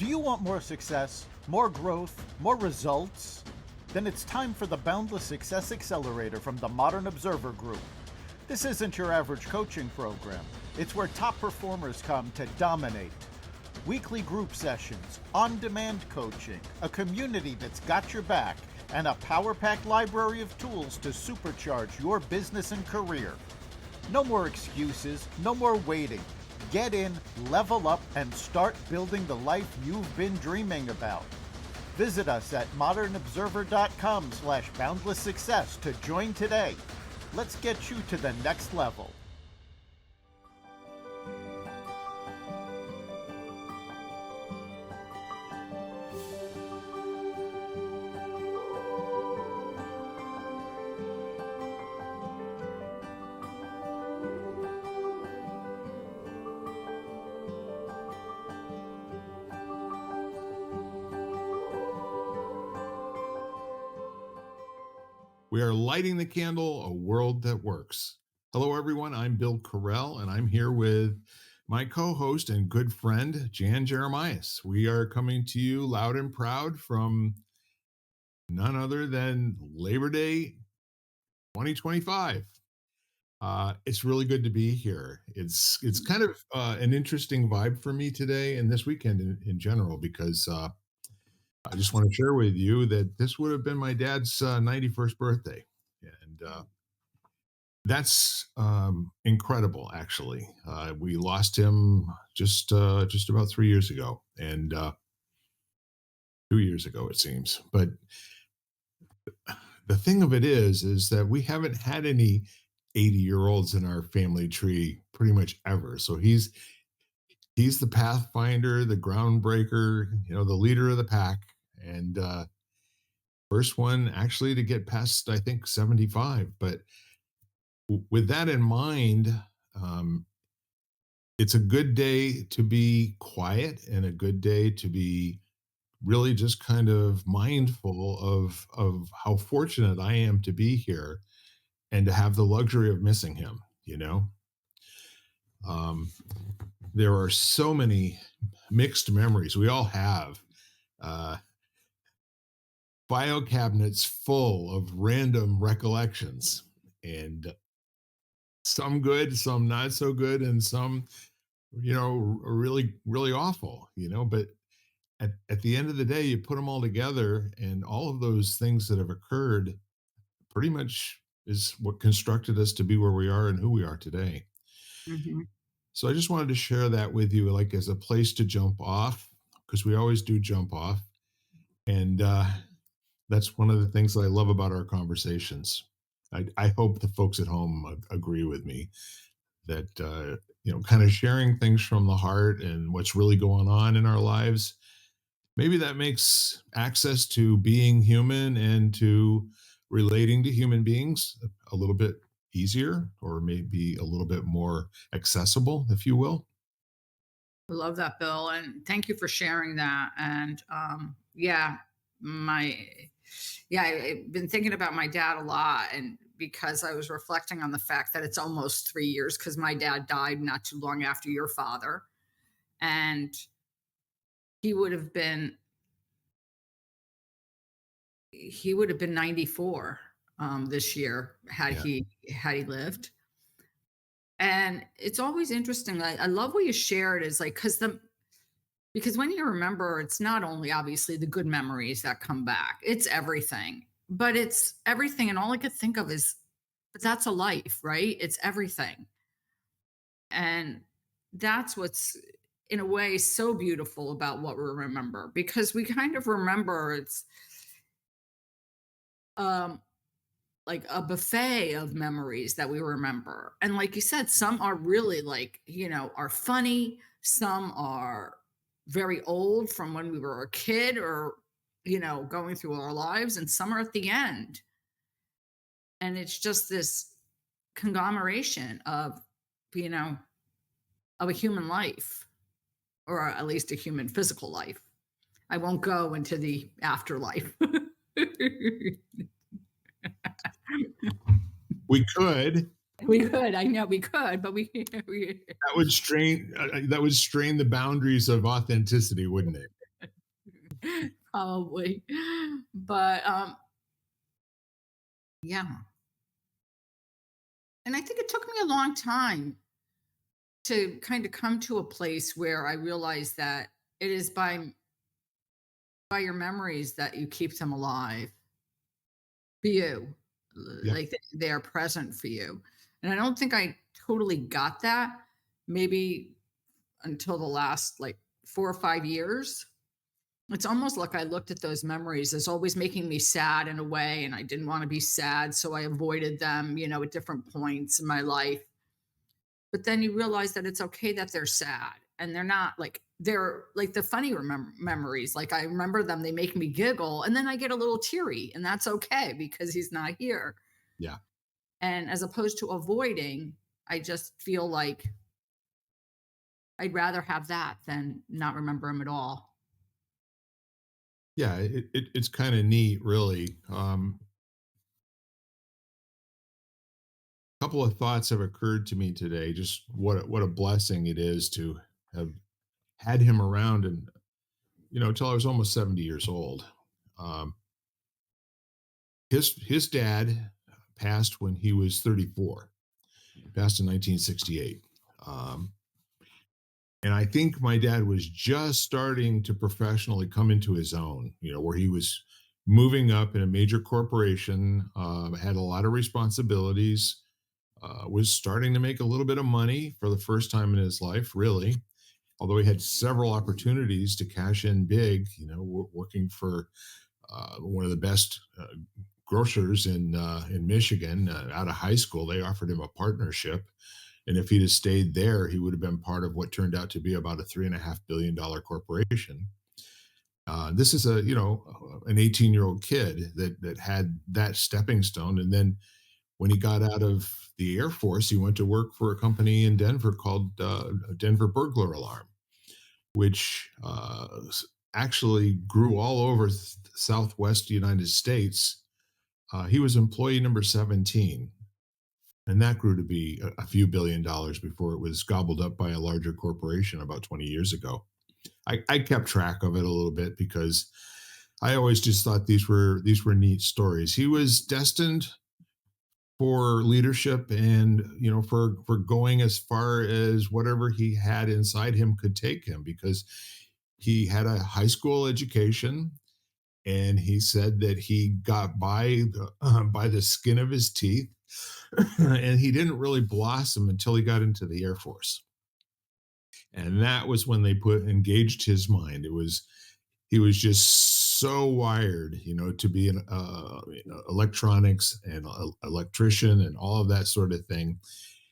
Do you want more success, more growth, more results? Then it's time for the Boundless Success Accelerator from the Modern Observer Group. This isn't your average coaching program. It's where top performers come to dominate. Weekly group sessions, on-demand coaching, a community that's got your back, and a power-packed library of tools to supercharge your business and career. No more excuses, no more waiting. Get in, level up, and start building the life you've been dreaming about. Visit us at modernobserver.com/boundlesssuccess to join today. Let's get you to the next level. We are lighting the candle, a world that works. Hello, everyone. I'm Bill Carell, and I'm here with my co-host and good friend, Jan Jeremias. We are coming to you loud and proud from none other than Labor Day 2025. It's really good to be here. It's kind of an interesting vibe for me today and this weekend in general, because I just want to share with you that this would have been my dad's 91st birthday. And that's incredible, actually. We lost him just about 3 years ago, and 2 years ago, it seems. But the thing of it is that we haven't had any 80-year-olds in our family tree pretty much ever. So he's the pathfinder, the groundbreaker, the leader of the pack, and first one actually to get past, I think, 75. But with that in mind, it's a good day to be quiet and a good day to be really just kind of mindful of how fortunate I am to be here and to have the luxury of missing him. Um, there are so many mixed memories. We all have bio cabinets full of random recollections, and some good, some not so good, and some, really, really awful, but at the end of the day, you put them all together, and all of those things that have occurred pretty much is what constructed us to be where we are and who we are today. Mhm. So I just wanted to share that with you, like as a place to jump off, because we always do jump off. And that's one of the things that I love about our conversations. I hope the folks at home agree with me that, kind of sharing things from the heart and what's really going on in our lives, maybe that makes access to being human and to relating to human beings a little bit easier, or maybe a little bit more accessible, if you will. I love that, Bill, and thank you for sharing that. And my I've been thinking about my dad a lot, and because I was reflecting on the fact that it's almost 3 years because my dad died not too long after your father, and he would have been he would have been 94 this year had Yeah. he lived. And it's always interesting. I love what you shared is like because when you remember, it's not only obviously the good memories that come back, it's everything, but it's everything. And all I could think of is, but that's a life, right? It's everything. And that's what's in a way so beautiful about what we remember, because we kind of remember it's um like a buffet of memories that we remember. And like you said, some are really are funny, some are very old from when we were a kid or, going through our lives, and some are at the end. And it's just this conglomeration you know, of a human life, or at least a human physical life. I won't go into the afterlife. We could. We could. I know we could, but we That would strain the boundaries of authenticity, wouldn't it? probably. But yeah. And I think it took me a long time to kind of come to a place where I realized that it is by your memories that you keep them alive for you. Yeah. Like they are present for you. And I don't think I totally got that maybe until the last like 4 or 5 years. It's almost like I looked at those memories as always making me sad in a way, and I didn't want to be sad, so I avoided them, at different points in my life. But then you realize that it's okay that they're sad, and they're like the funny memories. Like I remember them, they make me giggle, and then I get a little teary, and that's okay because he's not here. Yeah. And as opposed to avoiding, I just feel like I'd rather have that than not remember him at all. Yeah. It's kind of neat, really. Couple of thoughts have occurred to me today. Just what a blessing it is to have had him around, and till I was almost 70 years old. Um, his dad passed when he was 34. Passed in 1968. Um, and I think my dad was just starting to professionally come into his own, where he was moving up in a major corporation, had a lot of responsibilities, was starting to make a little bit of money for the first time in his life, really. Although he had several opportunities to cash in big, working for one of the best grocers in Michigan out of high school. They offered him a partnership, and if he'd have stayed there, he would have been part of what turned out to be about a $3.5 billion corporation. This is an 18-year-old kid that had that stepping stone, and then when he got out of the Air Force, he went to work for a company in Denver called Denver Burglar Alarm, which actually grew all over Southwest United States. He was employee number 17, and that grew to be a few $1 billion before it was gobbled up by a larger corporation about 20 years ago. I kept track of it a little bit because I always just thought these were neat stories. He was destined for leadership, and for going as far as whatever he had inside him could take him, because he had a high school education, and he said that he got by the skin of his teeth, and he didn't really blossom until he got into the Air Force. And that was when they put engaged his mind. He was just so wired, to be an electronics and electrician and all of that sort of thing.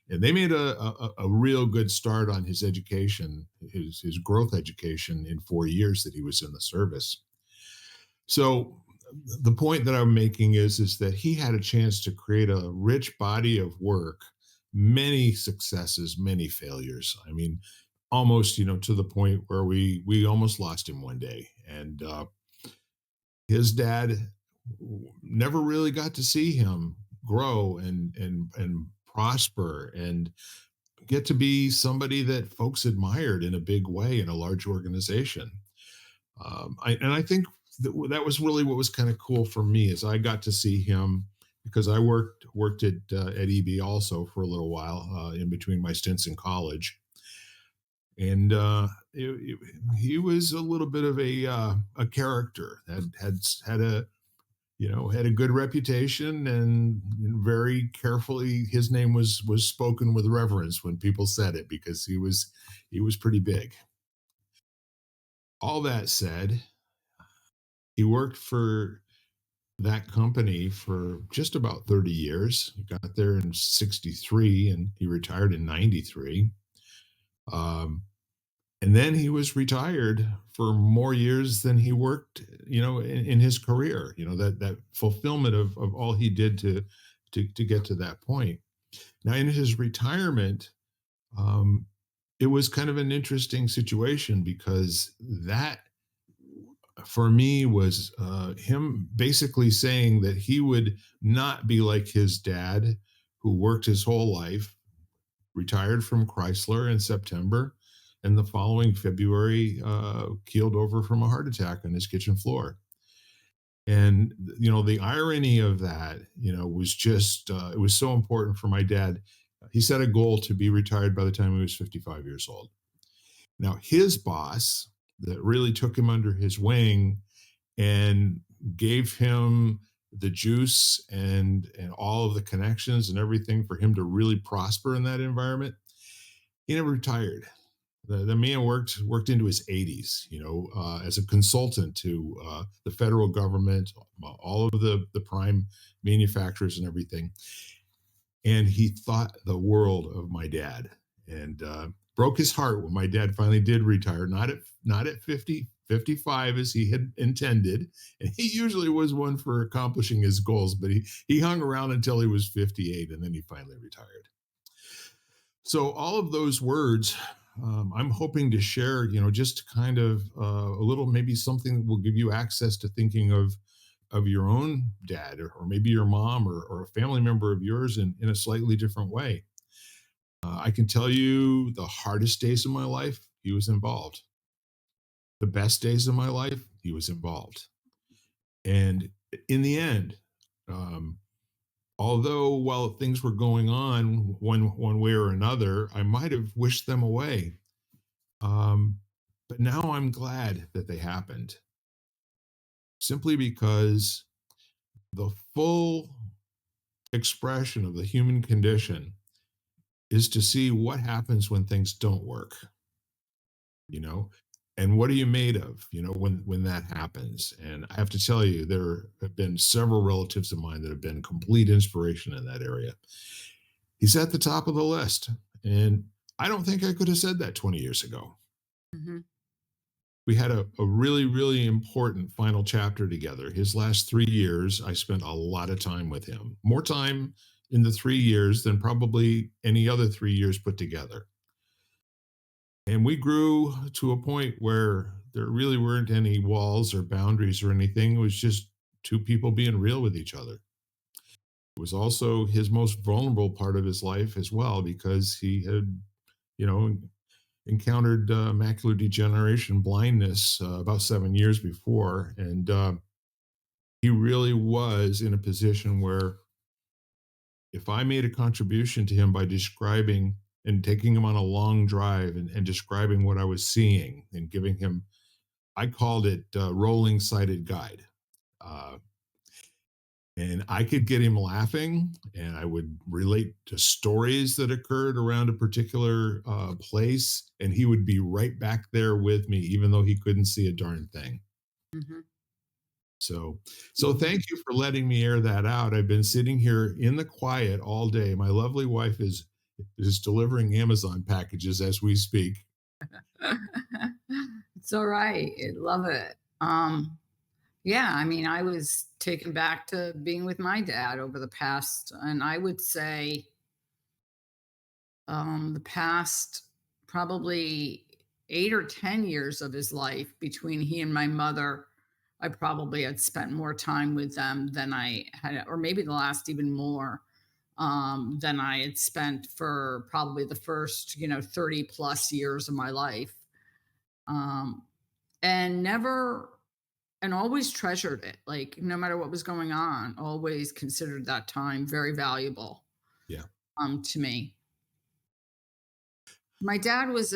And they made a real good start on his education, his growth education in 4 years that he was in the service. So the point that I'm making is that he had a chance to create a rich body of work, many successes, many failures. I mean, almost, to the point where we almost lost him one day. And his dad never really got to see him grow and prosper and get to be somebody that folks admired in a big way in a large organization. And I think that was really what was kind of cool for me, is I got to see him because I worked at EB also for a little while in between my stints in college, and he was a little bit of a character that had a had a good reputation, and very carefully his name was spoken with reverence when people said it, because he was pretty big. All that said, he worked for that company for just about 30 years. He got there in 63 and he retired in 93. Um, and then he was retired for more years than he worked, in his career, that fulfillment of all he did to get to that point. Now, in his retirement, um, it was kind of an interesting situation, because that for me was him basically saying that he would not be like his dad, who worked his whole life, retired from Chrysler in September, and the following February keeled over from a heart attack on his kitchen floor. And the irony of that, was just it was so important for my dad. He set a goal to be retired by the time he was 55 years old. Now, his boss that really took him under his wing and gave him the juice and all of the connections and everything for him to really prosper in that environment, he never retired. The man worked into his 80s, as a consultant to the federal government, all of the prime manufacturers and everything. And he thought the world of my dad, and broke his heart when my dad finally did retire. Not at 50, 55 as he had intended. And he usually was one for accomplishing his goals, but he hung around until he was 58, and then he finally retired. So all of those words, I'm hoping to share, just kind of a little, maybe something that will give you access to thinking of your own dad, or maybe your mom, or a family member of yours in a slightly different way. I can tell you the hardest days of my life, he was involved. The best days of my life, he was involved. And in the end, um, although while things were going on one way or another, I might have wished them away. Um, but now I'm glad that they happened, simply because the full expression of the human condition is to see what happens when things don't work, you know, and what are you made of, when that happens. And I have to tell you, there have been several relatives of mine that have been complete inspiration in that area. He's at the top of the list, and I don't think I could have said that 20 years ago. Mhm. We had a really, really important final chapter together. His last 3 years, I spent a lot of time with him, more time in the 3 years than probably any other 3 years put together. And we grew to a point where there really weren't any walls or boundaries or anything. It was just two people being real with each other. It was also his most vulnerable part of his life as well, because he had, you know, encountered macular degeneration, blindness, about 7 years before. And he really was in a position where if I made a contribution to him by describing and taking him on a long drive and describing what I was seeing and giving him, I called it rolling sighted guide. Uh, and I could get him laughing, and I would relate to stories that occurred around a particular place, and he would be right back there with me, even though he couldn't see a darn thing. Mhm. So thank you for letting me air that out. I've been sitting here in the quiet all day. My lovely wife is delivering Amazon packages as we speak. It's all right. I love it. Yeah, I mean, I was taken back to being with my dad over the past, and I would say, the past probably 8 or 10 years of his life between he and my mother. I probably had spent more time with them than I had, or maybe the last even more, than I had spent for probably the first, 30 plus years of my life. Um, and never, and always treasured it. Like, no matter what was going on, always considered that time very valuable, Yeah, to me. My dad was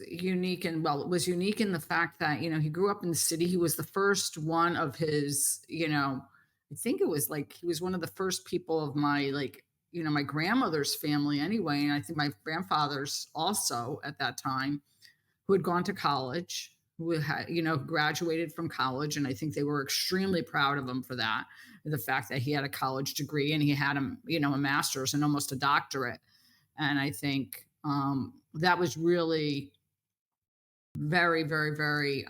unique, and well, it was unique in the fact that, he grew up in the city. He was the first one of his, I think it was like he was one of the first people of my, like, my grandmother's family anyway. And I think my grandfather's also at that time, who had gone to college, who had, graduated from college. And I think they were extremely proud of him for that. The fact that he had a college degree and he had a master's and almost a doctorate. And I think that was really very, very, very,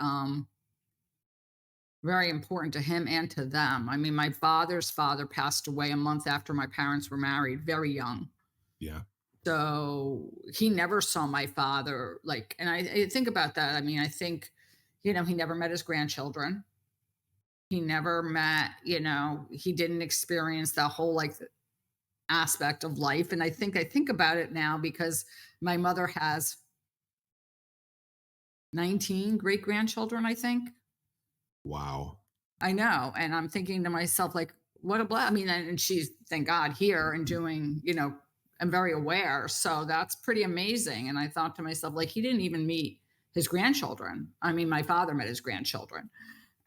very important to him and to them. I mean, my father's father passed away a month after my parents were married, very young. yeah, So he never saw my father, like, and I think about that. I mean, I think, he never met his grandchildren. He never met, he didn't experience that whole, like, aspect of life. And I think about it now because my mother has 19 great grandchildren, I think. Wow. I know, and I'm thinking to myself, like, what a I mean, and she's, thank God, here and doing, I'm very aware. So that's pretty amazing. And I thought to myself, like, he didn't even meet his grandchildren. I mean, my father met his grandchildren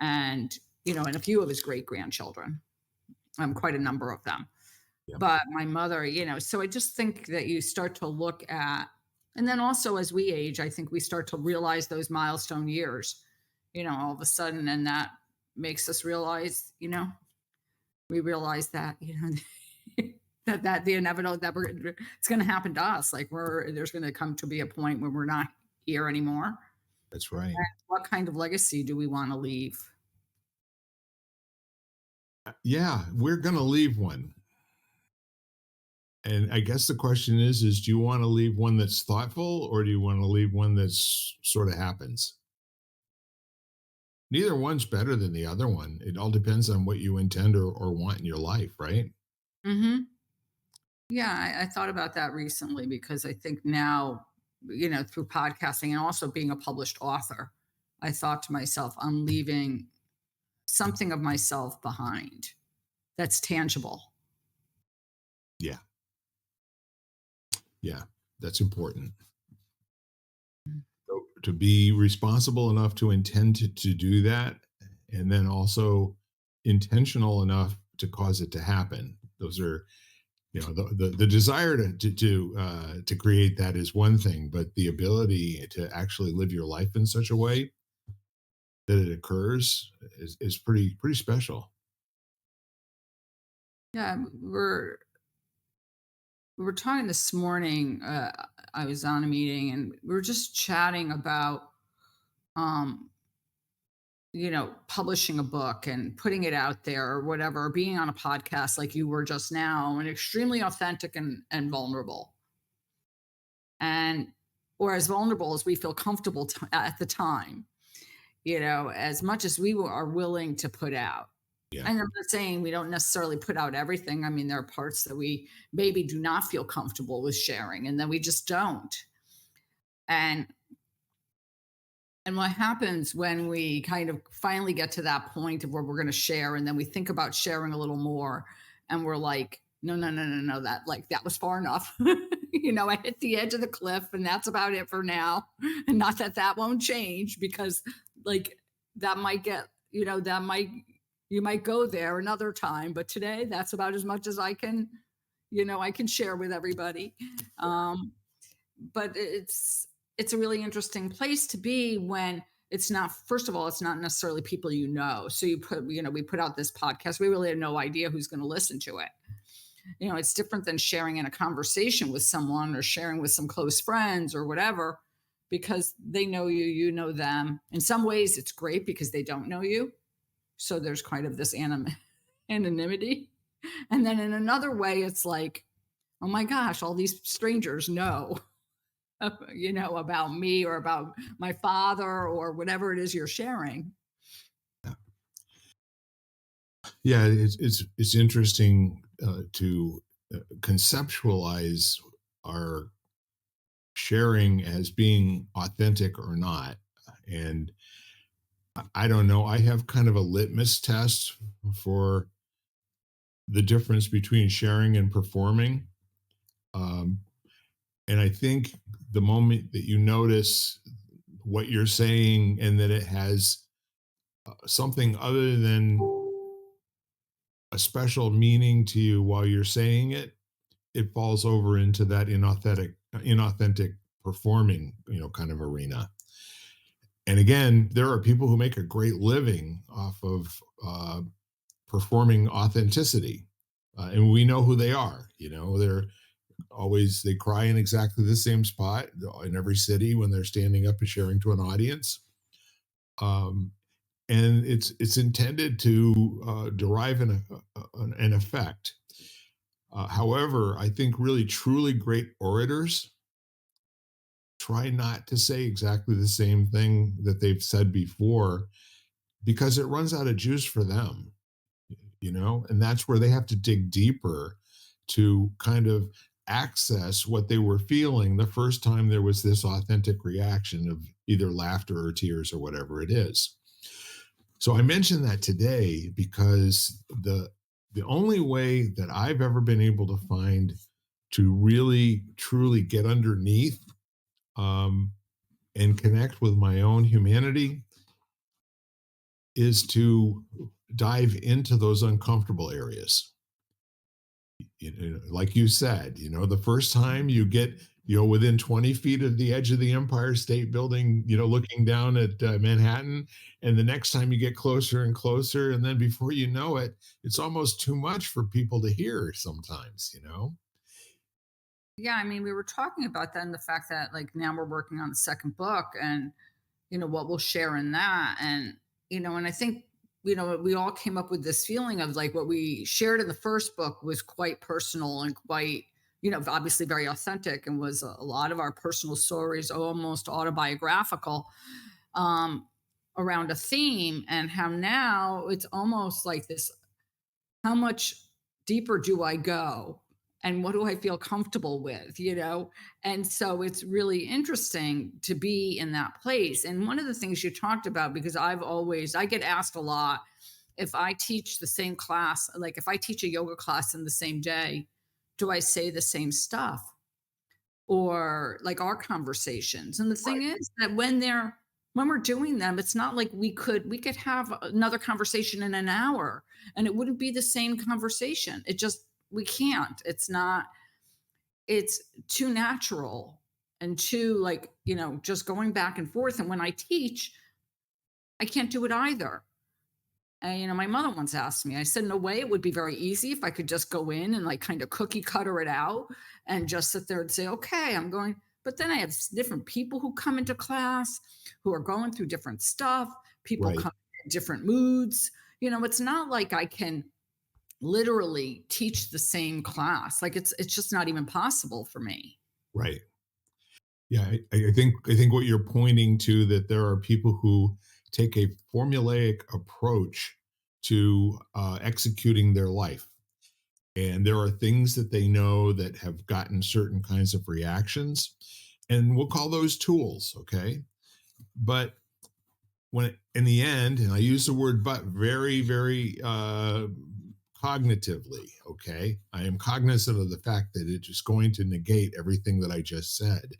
and, and a few of his great grandchildren, quite a number of them. Yep. But my mother, so I just think that you start to look at, and then also as we age, I think we start to realize those milestone years, all of a sudden, and that makes us realize, we realize that, that the inevitable that it's going to happen to us. Like there's going to come to be a point where we're not here anymore. That's right. What kind of legacy do we want to leave? Yeah, we're going to leave one. And I guess the question is do you want to leave one that's thoughtful or do you want to leave one that's sort of happens? Neither one's better than the other one. It all depends on what you intend or want in your life, right? Hmm. Yeah, I thought about that recently because I think now, through podcasting and also being a published author, I thought to myself, I'm leaving something of myself behind that's tangible. Yeah. Yeah. That's important. Mm. So to be responsible enough to intend to do that, and then also intentional enough to cause it to happen. Those are, the desire to create that is one thing, but the ability to actually live your life in such a way that it occurs is pretty special. Yeah, we were talking this morning. I was on a meeting and we were just chatting about, um, publishing a book and putting it out there or whatever, or being on a podcast like you were just now, and extremely authentic and vulnerable. And or as vulnerable as we feel comfortable at the time, as much as are willing to put out. Yeah. And I'm not saying we don't necessarily put out everything. I mean, there are parts that we maybe do not feel comfortable with sharing, and then we just don't. And what happens when we kind of finally get to that point of where we're going to share, and then we think about sharing a little more, and we're like, no, no, no, no, no, that was far enough. I hit the edge of the cliff, and that's about it for now. And not that that won't change, because like that might get, that might you might go there another time, but today that's about as much as I can, I can share with everybody. But it's a really interesting place to be when it's not, first of all, it's not necessarily people, so we put out this podcast, we really have no idea who's going to listen to it. It's different than sharing in a conversation with someone or sharing with some close friends or whatever, because they know you, you know them. In some ways it's great because they don't know you, so there's kind of this anonymity. And then in another way it's like, oh my gosh, all these strangers know about me or about my father or whatever it is you're sharing. Yeah, it's interesting to conceptualize our sharing as being authentic or not. And I don't know, I have kind of a litmus test for the difference between sharing and performing. Um, and I think the moment that you notice what you're saying and that it has something other than a special meaning to you while you're saying it, it falls over into that inauthentic performing, kind of arena. And again, there are people who make a great living off of performing authenticity, and we know who they are. They cry in exactly the same spot in every city when they're standing up and sharing to an audience. Um, and it's intended to derive an effect. However, I think really truly great orators try not to say exactly the same thing that they've said before because it runs out of juice for them, and that's where they have to dig deeper to kind of access what they were feeling the first time there was this authentic reaction of either laughter or tears or whatever it is. So I mentioned that today because the only way that I've ever been able to find to really truly get underneath um, and connect with my own humanity is to dive into those uncomfortable areas. Like you said, the first time you get, within 20 feet of the edge of the Empire State Building, looking down at Manhattan, and the next time you get closer and closer, and then before you know it, it's almost too much for people to hear sometimes. Yeah, I mean, we were talking about that and the fact that like now we're working on the second book and what we'll share in that. And, and I think, we all came up with this feeling of like what we shared in the first book was quite personal and quite, obviously very authentic and was a lot of our personal stories, almost autobiographical, um, around a theme, and how now it's almost like this: how much deeper do I go? And what do I feel comfortable with, And so it's really interesting to be in that place. And one of the things you talked about, because I get asked a lot if I teach the same class, like if I teach a yoga class in the same day, do I say the same stuff? Or like our conversations. And the thing Right. is that when we're doing them, it's not like we could have another conversation in an hour and it wouldn't be the same conversation. We can't. It's too natural and too like, just going back and forth. And when I teach, I can't do it either. And, my mother once asked me, I said, no way, it would be very easy if I could just go in and like kind of cookie cutter it out and just sit there and say, okay, I'm going. But then I have different people who come into class who are going through different stuff. People Right. come in different moods. It's not like I can literally teach the same class. Like it's just not even possible for me. Right. Yeah, I think what you're pointing to, that there are people who take a formulaic approach to executing their life, and there are things that they know that have gotten certain kinds of reactions, and we'll call those tools, okay? But in the end, and I use the word "but" very, very cognitively, okay? I am cognizant of the fact that it is going to negate everything that I just said.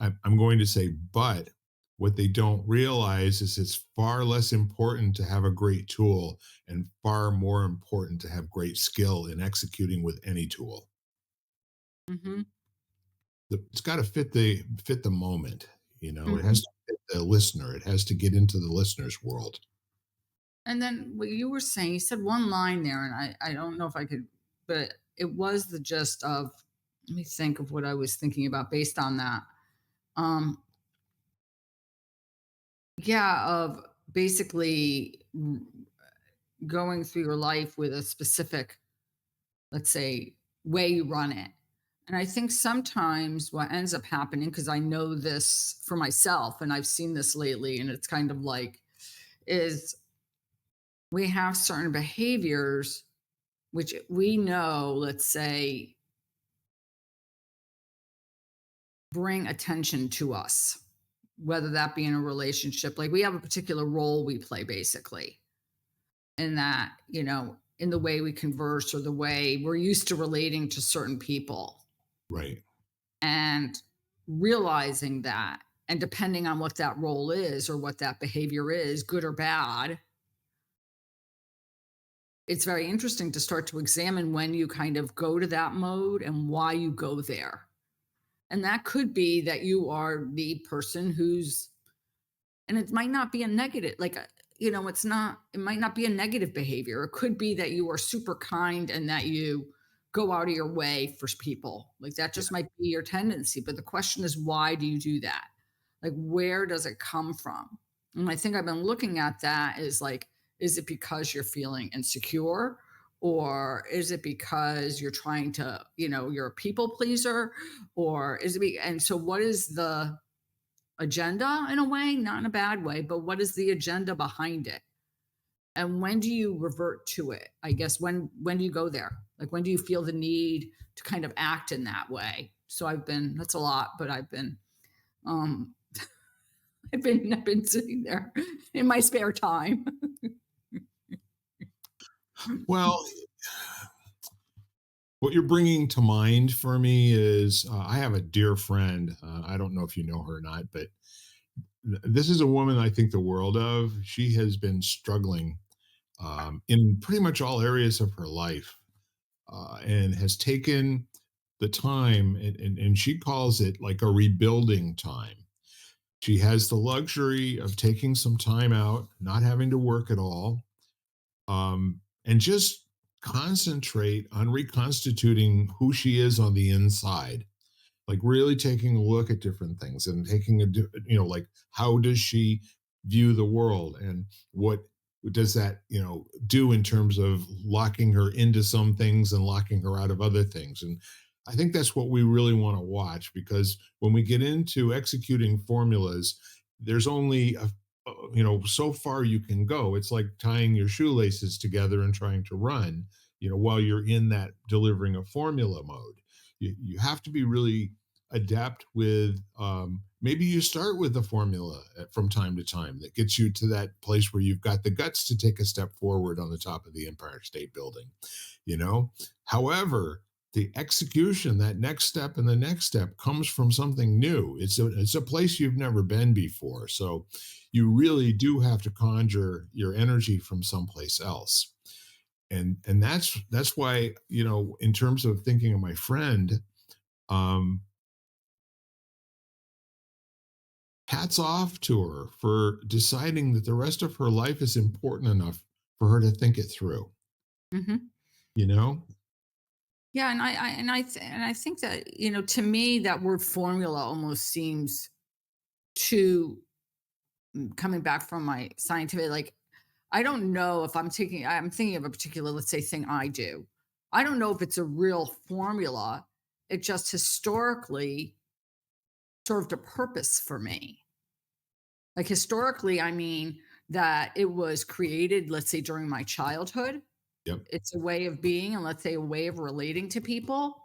I'm going to say, but what they don't realize is it's far less important to have a great tool and far more important to have great skill in executing with any tool. Hmm. It's got to fit the moment. It has Hmm. to fit the listener. It has to get into the listener's world. And then what you were saying, you said one line there, and I don't know if I could, but it was the gist of, let me think of what I was thinking about based on that. Um, yeah, of basically going through your life with a specific, let's say, way you run it. And I think sometimes what ends up happening, because I know this for myself and I've seen this lately, and it's kind of like, is we have certain behaviors which we know, let's say, bring attention to us, whether that be in a relationship. Like we have a particular role we play basically in that, in the way we converse or the way we're used to relating to certain people. Right. And realizing that, and depending on what that role is or what that behavior is, good or bad, it's very interesting to start to examine when you kind of go to that mode and why you go there. And that could be that you are the person who's, and it might not be a negative, like, it might not be a negative behavior. It could be that you are super kind and that you go out of your way for people. Like that Yeah. just might be your tendency. But the question is, why do you do that? Like, where does it come from? And I think I've been looking at that is like, is it because you're feeling insecure? Or is it because you're trying to, you're a people pleaser? Or is it, and so what is the agenda in a way, not in a bad way, but what is the agenda behind it? And when do you revert to it? I guess when do you go there? Like, when do you feel the need to kind of act in that way? So that's a lot, but um, I've been sitting there in my spare time. Well, what you're bringing to mind for me is I have a dear friend. I don't know if you know her or not, but this is a woman I think the world of. She has been struggling in pretty much all areas of her life and has taken the time, and she calls it like a rebuilding time. She has the luxury of taking some time out, not having to work at all, and just concentrate on reconstituting who she is on the inside, like really taking a look at different things and taking like how does she view the world, and what does that do in terms of locking her into some things and locking her out of other things. And I think that's what we really want to watch, because when we get into executing formulas, there's only so far you can go. It's like tying your shoelaces together and trying to run, while you're in that delivering a formula mode. You have to be really adapt with, maybe you start with a formula from time to time that gets you to that place where you've got the guts to take a step forward on the top of the Empire State Building, you know however, the execution, that next step and the next step, comes from something new. It's a place you've never been before, so you really do have to conjure your energy from someplace else. And that's why, in terms of thinking of my friend, um hats off to her for deciding that the rest of her life is important enough for her to think it through, Mhm. you know? Yeah, and I think that, to me, that word formula almost seems to, coming back from my scientific, like, I don't know if I'm thinking of a particular, let's say, thing I do. I don't know if it's a real formula. It just historically served a purpose for me. Like, historically, I mean that it was created, let's say, during my childhood. Yep. It's a way of being, and let's say a way of relating to people.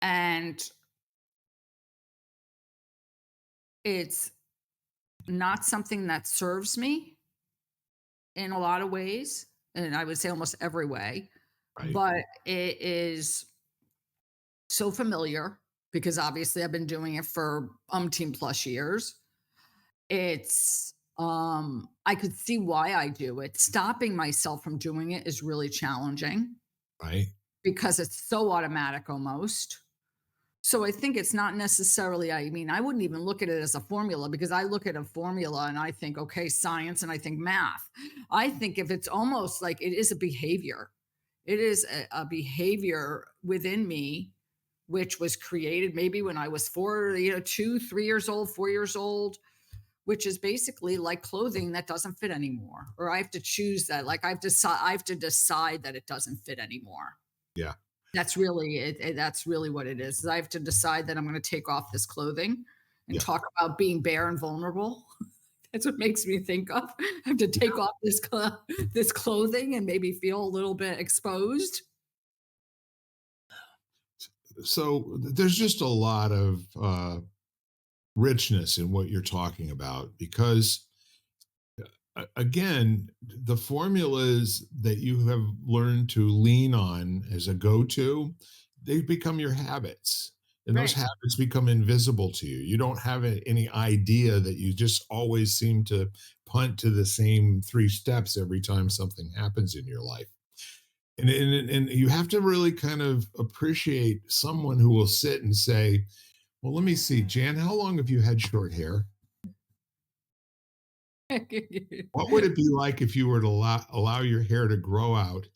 And it's not something that serves me in a lot of ways, and I would say almost every way, Right. but it is so familiar because obviously I've been doing it for umpteen plus years. I could see why I do it. Stopping myself from doing it is really challenging Right. because it's so automatic almost. So I think it's not necessarily, I mean, I wouldn't even look at it as a formula because I look at a formula and I think, okay, science, and I think math. I think if it's almost like it is a behavior, it is a behavior within me, which was created maybe when I was 2, 3 years old, 4 years old, which is basically like clothing that doesn't fit anymore. Or I have to choose that. Like I have to decide that it doesn't fit anymore. Yeah. That's really that's really what it is. I have to decide that I'm gonna take off this clothing and Yeah. talk about being bare and vulnerable. That's what makes me think of. I have to take off this clothing and maybe feel a little bit exposed. So there's just a lot of richness in what you're talking about, because again, the formulas that you have learned to lean on as a go-to, they become your habits, and those Right. habits become invisible to you. You don't have any idea that you just always seem to punt to the same three steps every time something happens in your life. And you have to really kind of appreciate someone who will sit and say, well, let me see, Jan, how long have you had short hair? What would it be like if you were to allow your hair to grow out,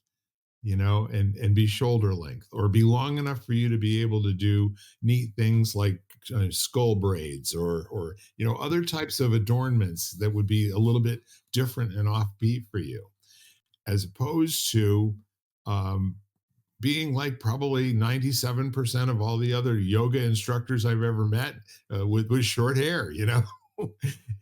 and be shoulder length, or be long enough for you to be able to do neat things like skull braids, or other types of adornments that would be a little bit different and offbeat for you, as opposed to um, being like probably 97% of all the other yoga instructors I've ever met, with short hair,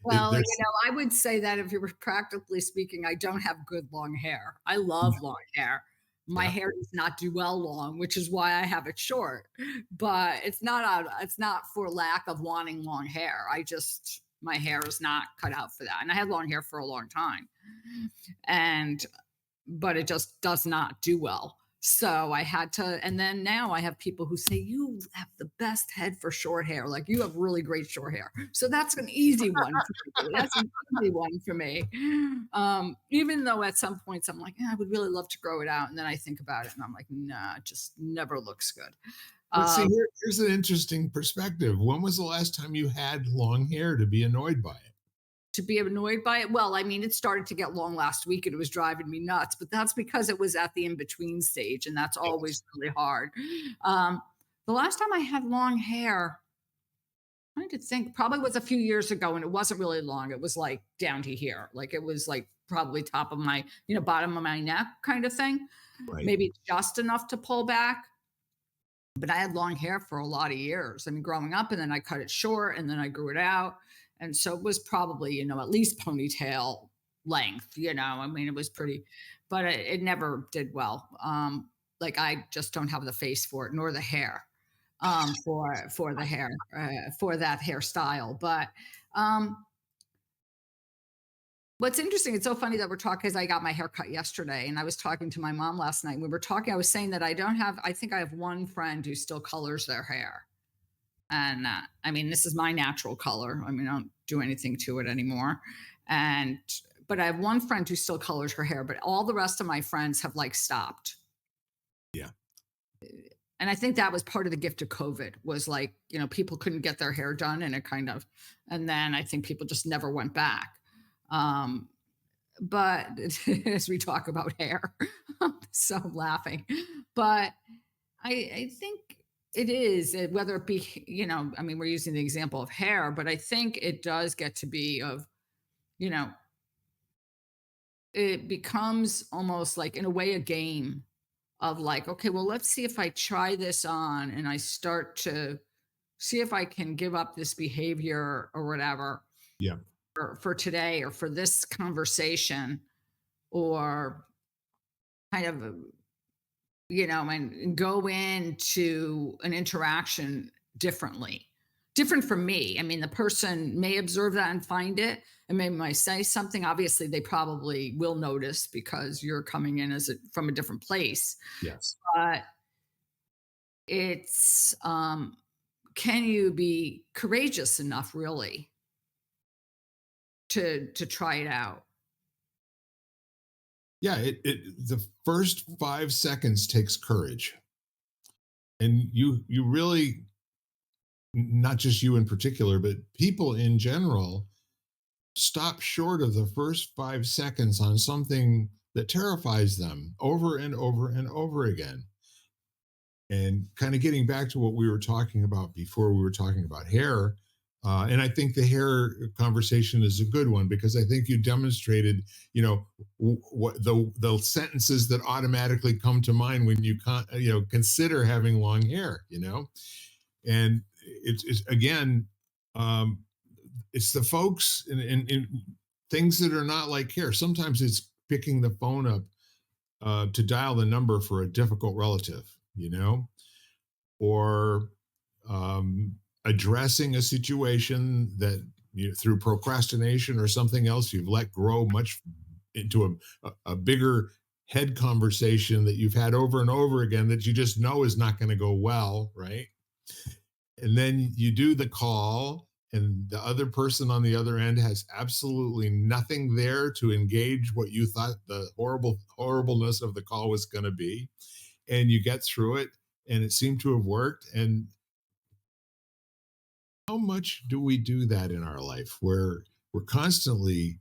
Well, There's I would say that if you were practically speaking, I don't have good long hair. I love long hair. My Yeah. hair does not do well long, which is why I have it short. But it's not for lack of wanting long hair. I just my hair is not cut out for that. And I had long hair for a long time. And but it just does not do well. So I had to, and then now I have people who say, "You have the best head for short hair. Like you have really great short hair." So that's an easy one for me. That's an easy one for me. Even though at some points I'm like, I would really love to grow it out. And then I think about it and I'm like, nah, it just never looks good. But see, Um, here's an interesting perspective. When was the last time you had long hair to be annoyed by it? To be annoyed by it? Well, I mean, it started to get long last week and it was driving me nuts, but that's because it was at the in between stage, and that's Yes. always really hard. Um, the last time I had long hair, I to think, probably was a few years ago, and it wasn't really long. It was like down to here. Like it was like probably top of my, bottom of my neck kind of thing. Right. Maybe just enough to pull back. But I had long hair for a lot of years. I mean, growing up, and then I cut it short, and then I grew it out. And so it was probably, at least ponytail length, I mean, it was pretty, but it never did well. Like I just don't have the face for it, nor the hair for the hair, for that hairstyle. But um, what's interesting, it's so funny that we're talking because I got my hair cut yesterday and I was talking to my mom last night. We were talking, I was saying that I think I have one friend who still colors their hair. And I mean, this is my natural color. I mean, I don't do anything to it anymore. And, but I have one friend who still colors her hair, but all the rest of my friends have like stopped. Yeah. And I think that was part of the gift of COVID was like, people couldn't get their hair done and and then I think people just never went back. Um, but as we talk about hair, so I'm laughing. But I think it is whether it be, I mean, we're using the example of hair, but I think it does get to be of, you know, it becomes almost like in a way a game of like, okay, well, let's see if I try this on and I start to see if I can give up this behavior or whatever Yeah. for today or for this conversation or kind of and go into an interaction differently. Different from me. I mean, the person may observe that and find it, and maybe might say something. Obviously, they probably will notice because you're coming in from a different place. Yes. But it's can you be courageous enough, really, to try it out? Yeah. The first 5 seconds takes courage, and you really, not just you in particular, but people in general, stop short of the first 5 seconds on something that terrifies them over and over and over again. And kind of getting back to what we were talking about before, we were talking about hair. And I think the hair conversation is a good one because I think you demonstrated, what the sentences that automatically come to mind when consider having long hair, and it's again, um, it's the folks in things that are not like hair. Sometimes it's picking the phone up to dial the number for a difficult relative, or um, addressing a situation that through procrastination or something else you've let grow much into a bigger head conversation that you've had over and over again that you just know is not going to go well, right? And then you do the call and the other person on the other end has absolutely nothing there to engage what you thought the horribleness of the call was going to be, and you get through it and it seemed to have worked. And how much do we do that in our life where we're constantly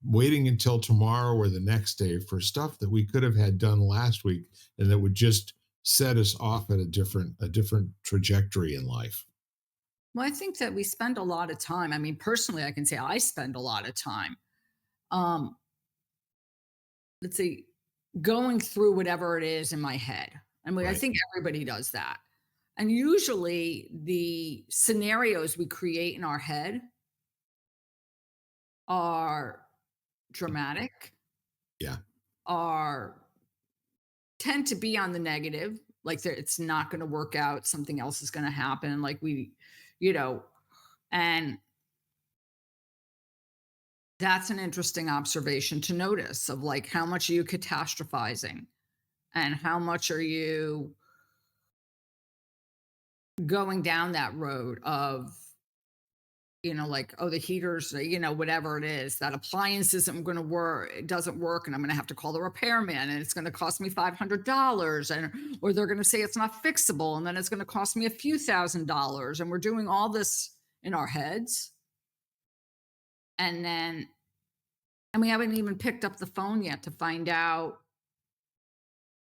waiting until tomorrow or the next day for stuff that we could have had done last week and that would just set us off at a different trajectory in life? Well, I think that we spend a lot of time. I mean, personally, I can say I spend a lot of time. Um, let's see, going through whatever it is in my head. I mean, I Right. think everybody does that. And usually the scenarios we create in our head are dramatic, Yeah. are tend to be on the negative, like it's not going to work out, something else is going to happen, like you know, and that's an interesting observation to notice of like how much are you catastrophizing and how much are you going down that road of, like, oh, the heaters, whatever it is, that appliance isn't going to work, it doesn't work, and I'm going to have to call the repairman, and it's going to cost me $500, and or they're going to say it's not fixable, and then it's going to cost me a few $1,000s, and we're doing all this in our heads, and then, and we haven't even picked up the phone yet to find out,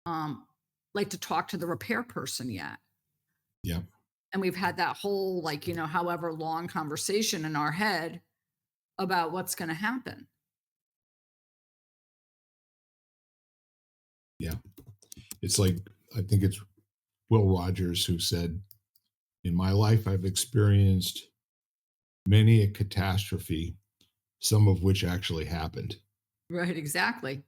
um, like to talk to the repair person yet. Yeah. And we've had that whole, like, however long conversation in our head about what's going to happen. Yeah. It's like, I think it's Will Rogers who said, in my life, I've experienced many a catastrophe, some of which actually happened. Right, exactly.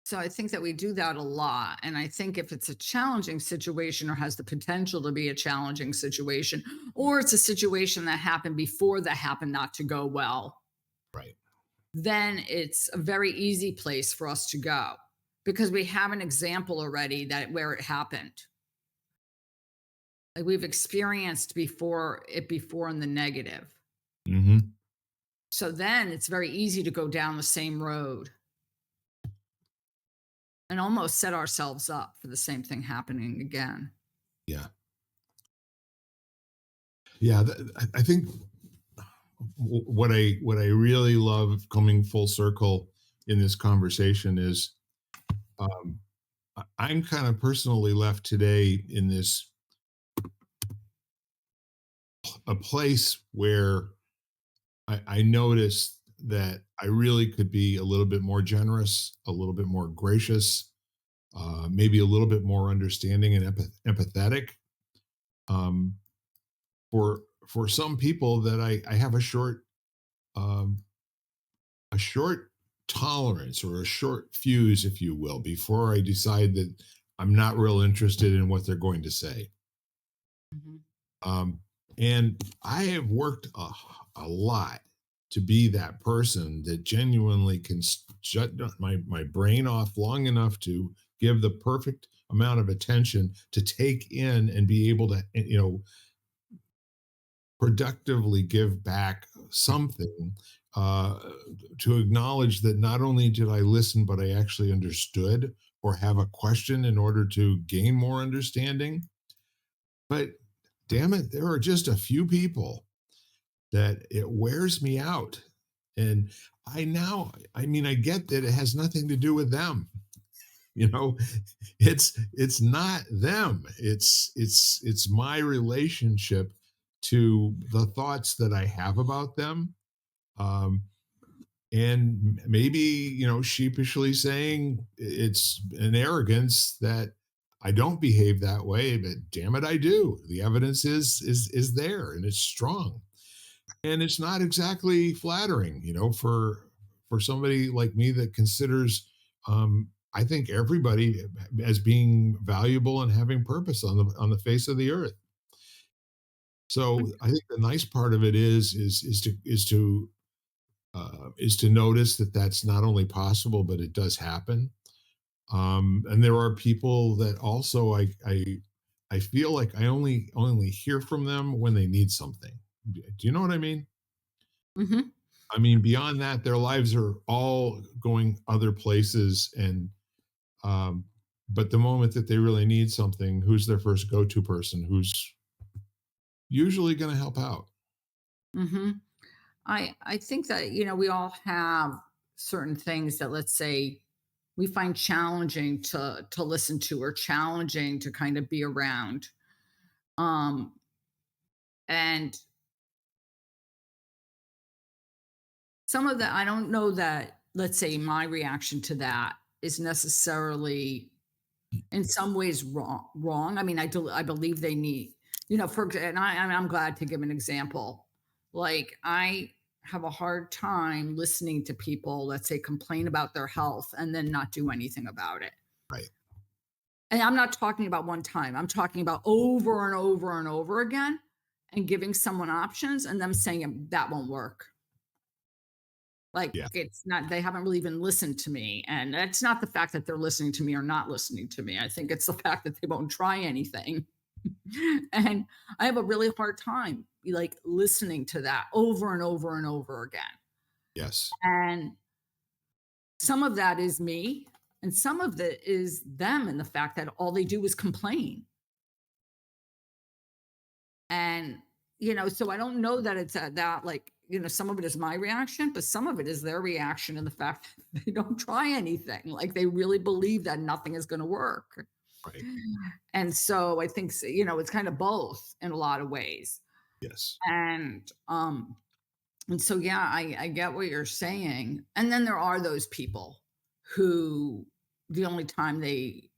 So I think that we do that a lot. And I think if it's a challenging situation or has the potential to be a challenging situation, or it's a situation that happened before that happened not to go well, Right. then it's a very easy place for us to go because we have an example already that where it happened. Like we've experienced before in the negative. Hmm. So then it's very easy to go down the same road and almost set ourselves up for the same thing happening again. Yeah. Yeah. I think what I really love coming full circle in this conversation is, um, I'm kind of personally left today in this a place where I noticed that I really could be a little bit more generous, a little bit more gracious, maybe a little bit more understanding and empathetic. Um, for some people that I have um, a short tolerance or a short fuse, if you will, before I decide that I'm not real interested in what they're going to say. Mhm. Um, and I have worked a lot to be that person that genuinely can shut my brain off long enough to give the perfect amount of attention to take in and be able to, productively give back something, uh, to acknowledge that not only did I listen, but I actually understood or have a question in order to gain more understanding. But damn it, there are just a few people that it wears me out. And I mean, I get that it has nothing to do with them. You know, it's not them. It's my relationship to the thoughts that I have about them. Um, and maybe, sheepishly saying it's an arrogance that I don't behave that way, but damn it, I do. The evidence is there and it's strong. And it's not exactly flattering, for somebody like me that considers, I think everybody as being valuable and having purpose on the face of the earth. So I think the nice part of it is to notice that that's not only possible, but it does happen. And there are people that also I feel like I only hear from them when they need something. Do you know what I mean? Mhm. I mean, beyond that, their lives are all going other places, and um, but the moment that they really need something, who's their first go-to person? Who's usually going to help out? Mhm. I think that, we all have certain things that, let's say, we find challenging to listen to or challenging to kind of be around. Um and some of that, I don't know that, let's say, my reaction to that is necessarily in some ways wrong. I mean, I believe they need, for and I'm glad to give an example. Like, I have a hard time listening to people, let's say, complain about their health and then not do anything about it. Right. And I'm not talking about one time. I'm talking about over and over and over again and giving someone options and them saying that won't work. Like, Yeah. it's not, they haven't really even listened to me. And it's not the fact that they're listening to me or not listening to me. I think it's the fact that they won't try anything. And I have a really hard time like listening to that over and over and over again. Yes. And some of that is me, and some of it is them and the fact that all they do is complain. And, so I don't know that it's that like, some of it is my reaction, but some of it is their reaction and the fact that they don't try anything. Like they really believe that nothing is going to work. Right. And so I think, it's kind of both in a lot of ways. Yes. And so, yeah, I get what you're saying. And then there are those people who the only time they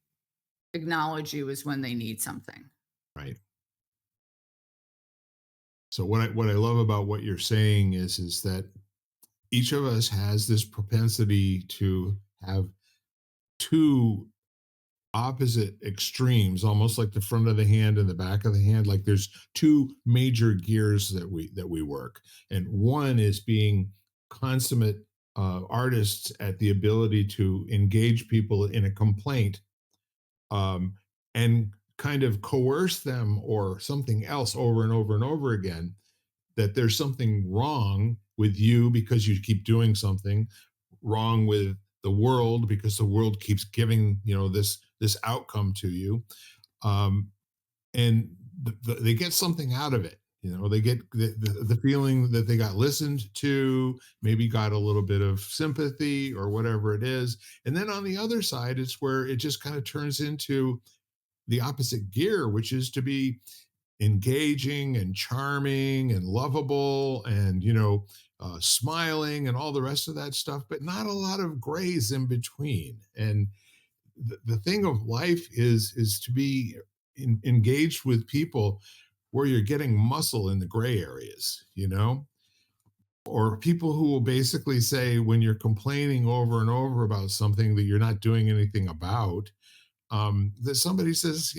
acknowledge you is when they need something. Right. So what I love about what you're saying is that each of us has this propensity to have two opposite extremes, almost like the front of the hand and the back of the hand. Like there's two major gears that we work, and one is being consummate artists at the ability to engage people in a complaint, um, and kind of coerce them or something else over and over and over again, that there's something wrong with you because you keep doing something wrong with the world because the world keeps giving this outcome to you, um, and they get something out of it. They get the feeling that they got listened to, maybe got a little bit of sympathy or whatever it is. And then on the other side, it's where it just kind of turns into the opposite gear, which is to be engaging and charming and lovable and smiling and all the rest of that stuff, but not a lot of grays in between. And the thing of life is to be engaged with people where you're getting muscle in the gray areas, or people who will basically say when you're complaining over and over about something that you're not doing anything about, that somebody says,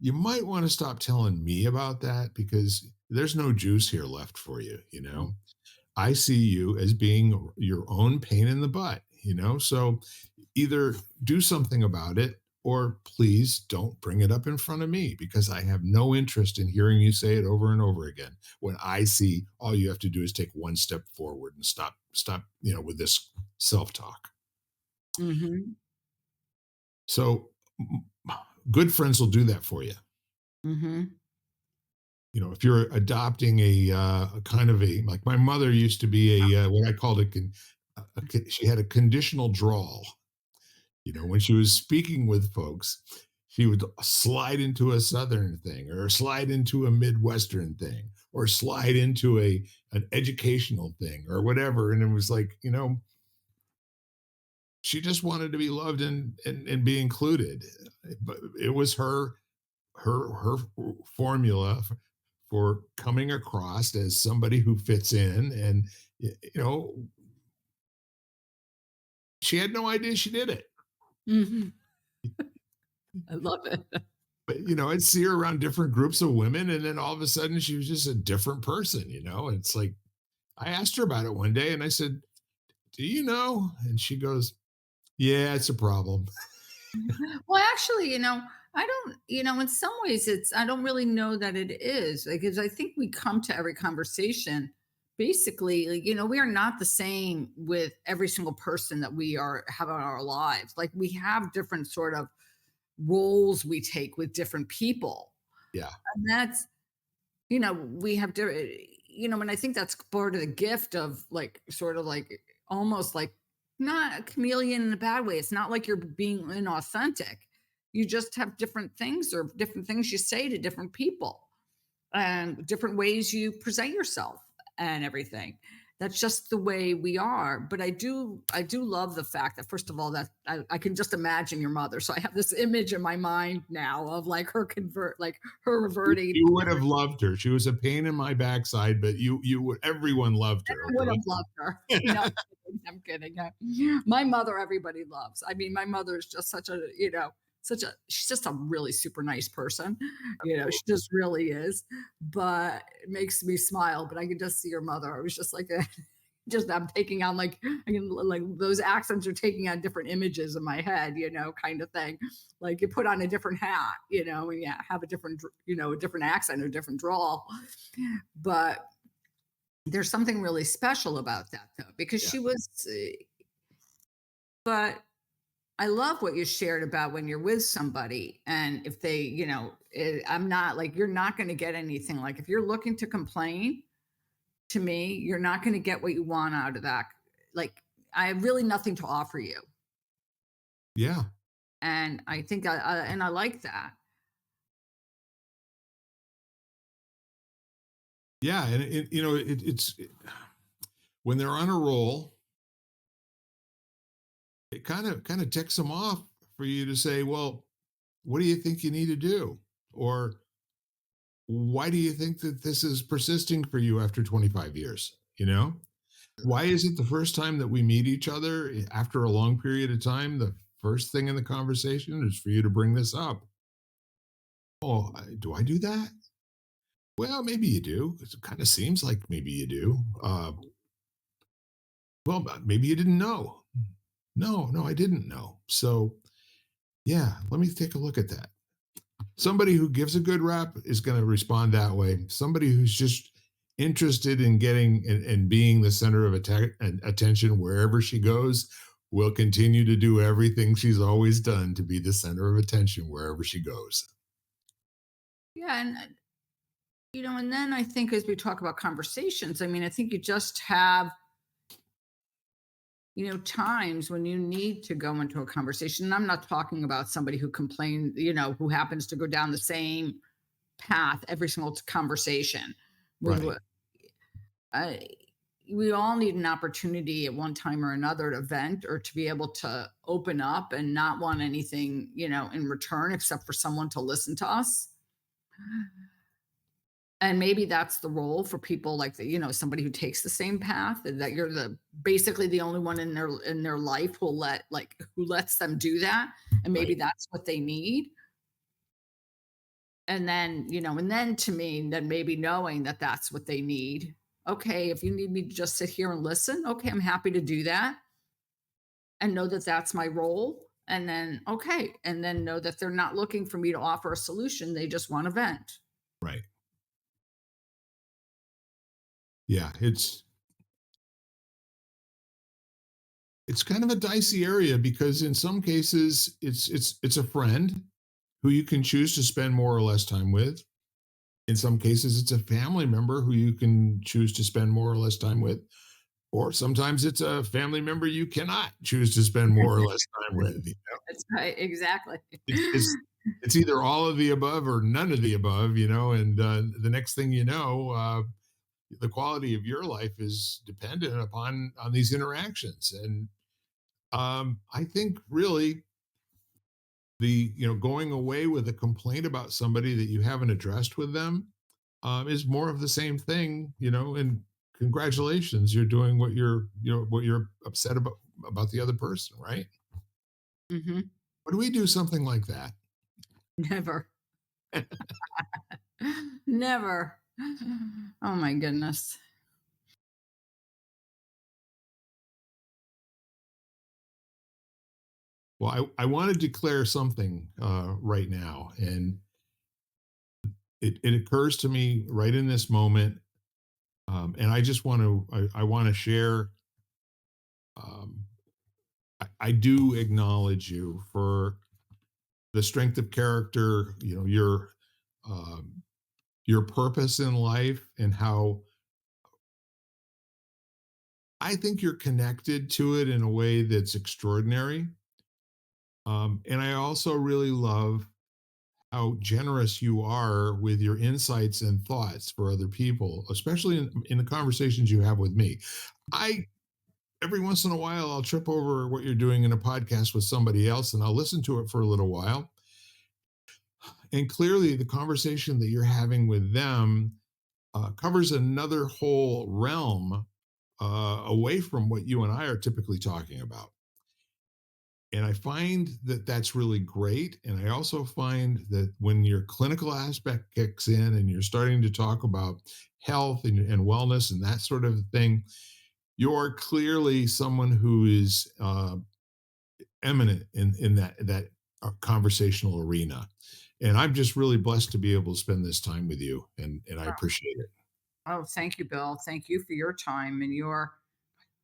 you might want to stop telling me about that because there's no juice here left for you. I see you as being your own pain in the butt, so either do something about it or please don't bring it up in front of me because I have no interest in hearing you say it over and over again when I see all you have to do is take one step forward and stop with this self-talk. Mhm. So good friends will do that for you. Mhm. If you're adopting a kind of a, like my mother used to be a what I called she had a conditional drawl. When she was speaking with folks, she would slide into a Southern thing or slide into a Midwestern thing or slide into an educational thing or whatever. And it was like, she just wanted to be loved and be included. But it was her formula for coming across as somebody who fits in. And, she had no idea she did it. Mhm. I love it. But, I'd see her around different groups of women, and then all of a sudden she was just a different person. And it's like, I asked her about it one day and I said, do you know? And she goes, yeah, it's a problem. Well, actually, I don't, in some ways I don't really know that it is because I think we come to every conversation basically like, we are not the same with every single person that we have in our lives. Like we have different sort of roles we take with different people. Yeah. And that's, we have to, and I think that's part of the gift of like, sort of like, almost like not a chameleon in a bad way. It's not like you're being inauthentic. You just have different things or different things you say to different people and different ways you present yourself and everything. that's just the way we are. But I do love the fact that, first of all, that I can just imagine your mother. So I have this image in my mind now of like her reverting. You would have loved her. She was a pain in my backside, but you would everyone loved her, I would okay? have loved her. No, I'm kidding. My mother, everybody loves. I mean, my mother is just she's just a really super nice person. She just really is. But it makes me smile. But I can just see your mother. I was just like, just I'm taking on like I can like those accents are taking on different images in my head, kind of thing. Like you put on a different hat, and yeah, have a different, a different accent or different drawl. But there's something really special about that though, because Yeah. she was, but I love what you shared about when you're with somebody and if they, I'm not like, you're not going to get anything. Like if you're looking to complain to me, you're not going to get what you want out of that. Like I have really nothing to offer you. Yeah. And I think and I like that. Yeah, and when they're on a roll, it kind of ticks them off for you to say, "Well, what do you think you need to do?" Or why do you think that this is persisting for you after 25 years? Why is it the first time that we meet each other after a long period of time, the first thing in the conversation is for you to bring this up? Oh, do I do that? Well, maybe you do. It kind of seems like maybe you do. Well, maybe you didn't know. No, no, I didn't know. So, yeah, let me take a look at that. Somebody who gives a good rap is going to respond that way. Somebody who's just interested in getting and being the center of and attention wherever she goes will continue to do everything she's always done to be the center of attention wherever she goes. Yeah. And then I think as we talk about conversations, I mean, I think you just have times when you need to go into a conversation. And I'm not talking about somebody who complains, who happens to go down the same path every single conversation. We, Right. w- I, we all need an opportunity at one time or another to vent or to be able to open up and not want anything, in return except for someone to listen to us. And maybe that's the role for people like somebody who takes the same path, and that you're basically the only one in their life who lets them do that. And maybe Right. that's what they need. And then to me, then maybe knowing that that's what they need. Okay, if you need me to just sit here and listen, okay, I'm happy to do that and know that that's my role. And then, okay, and then know that they're not looking for me to offer a solution. They just want to vent. Right. Yeah. It's kind of a dicey area because in some cases it's a friend who you can choose to spend more or less time with. In some cases, it's a family member who you can choose to spend more or less time with. Or sometimes it's a family member you cannot choose to spend more or less time with. That's right, exactly. It's either all of the above or none of the above, and the next thing you know, the quality of your life is dependent upon on these interactions. And I think really going away with a complaint about somebody that you haven't addressed with them is more of the same thing, and congratulations, you're doing what you're upset about the other person, right? Hmm. When we do something like that, Never. Never. Oh my goodness. well, I want to declare something right now, and it occurs to me right in this moment, and I just want to I want to share. Um, I do acknowledge you for the strength of character, um, your purpose in life, and how I think you're connected to it in a way that's extraordinary. And I also really love how generous you are with your insights and thoughts for other people, especially in the conversations you have with me. I Every once in a while I'll trip over what you're doing in a podcast with somebody else and I'll listen to it for a little while. And clearly the conversation that you're having with them covers another whole realm away from what you and I are typically talking about. And I find that that's really great. And I also find that when your clinical aspect kicks in and you're starting to talk about health and wellness and that sort of thing, you're clearly someone who is eminent in that conversational arena. And I'm just really blessed to be able to spend this time with you, and I appreciate it. Oh, thank you, Bill. Thank you for your time and your,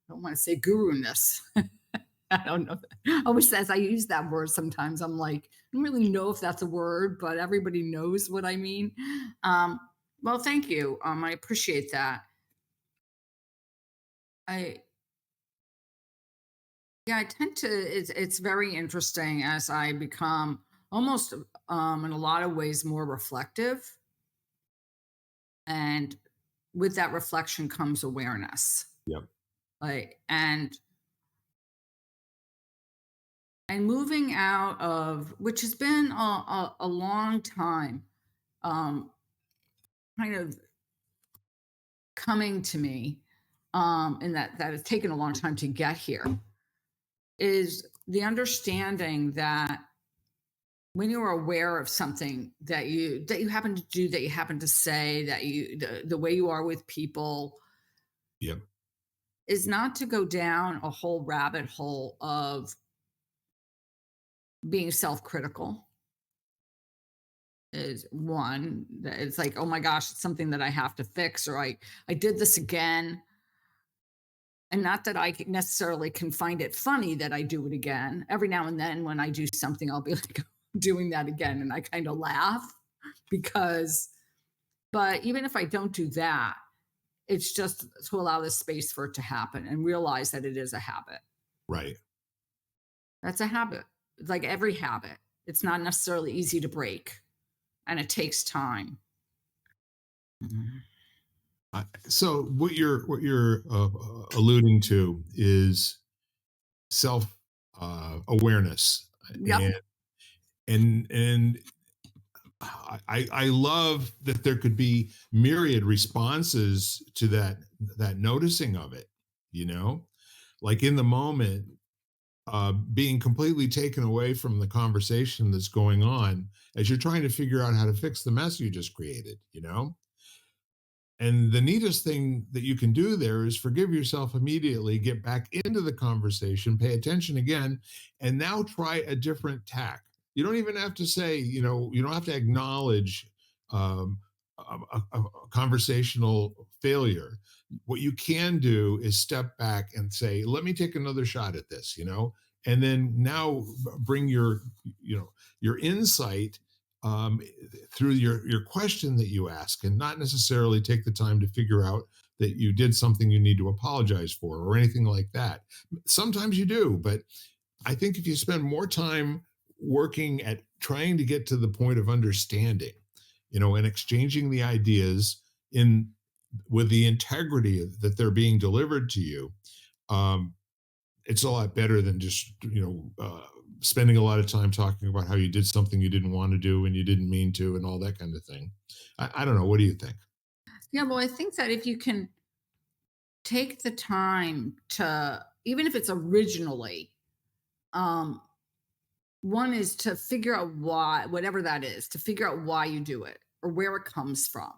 I don't want to say guru-ness. I don't know. I wish as I use that word sometimes, I'm like, I don't really know if that's a word, but everybody knows what I mean. Um, well, thank you. I appreciate that. I Yeah, I tend to. It's very interesting as I become almost in a lot of ways more reflective, and with that reflection comes awareness. Yep. Like and moving out of, which has been a long time, um, kind of coming to me, and that has taken a long time to get here, is the understanding that when you're aware of something that you happen to do, that you happen to say, that the way you are with people, Yep. is not to go down a whole rabbit hole of being self-critical. Is one that it's like, oh my gosh, it's something that I have to fix, or I did this again. And not that necessarily can find it funny that I do it again. Every now and then when I do something, I'll be like doing that again. And I kind of laugh because, but even if I don't do that, it's just to allow the space for it to happen and realize that it is a habit. Right. That's a habit. It's like every habit. It's not necessarily easy to break and it takes time. Mhm. So what you're alluding to is self awareness, Yep. and and I love that there could be myriad responses to that noticing of it. You know, like in the moment, being completely taken away from the conversation that's going on as you're trying to figure out how to fix the mess you just created. You know, and the neatest thing that you can do there is forgive yourself immediately, get back into the conversation, pay attention again, and now try a different tack. You don't even have to say, you don't have to acknowledge a conversational failure. What you can do is step back and say, let me take another shot at this, and then now bring your insight um, through your question that you ask, and not necessarily take the time to figure out that you did something you need to apologize for or anything like that. Sometimes you do, but I think if you spend more time working at trying to get to the point of understanding, and exchanging the ideas in with the integrity that they're being delivered to you, um, it's a lot better than just spending a lot of time talking about how you did something you didn't want to do and you didn't mean to and all that kind of thing. I don't know. What do you think? Yeah. Well, I think that if you can take the time to, even if it's originally, um, one is to figure out why, whatever that is, to figure out why you do it or where it comes from.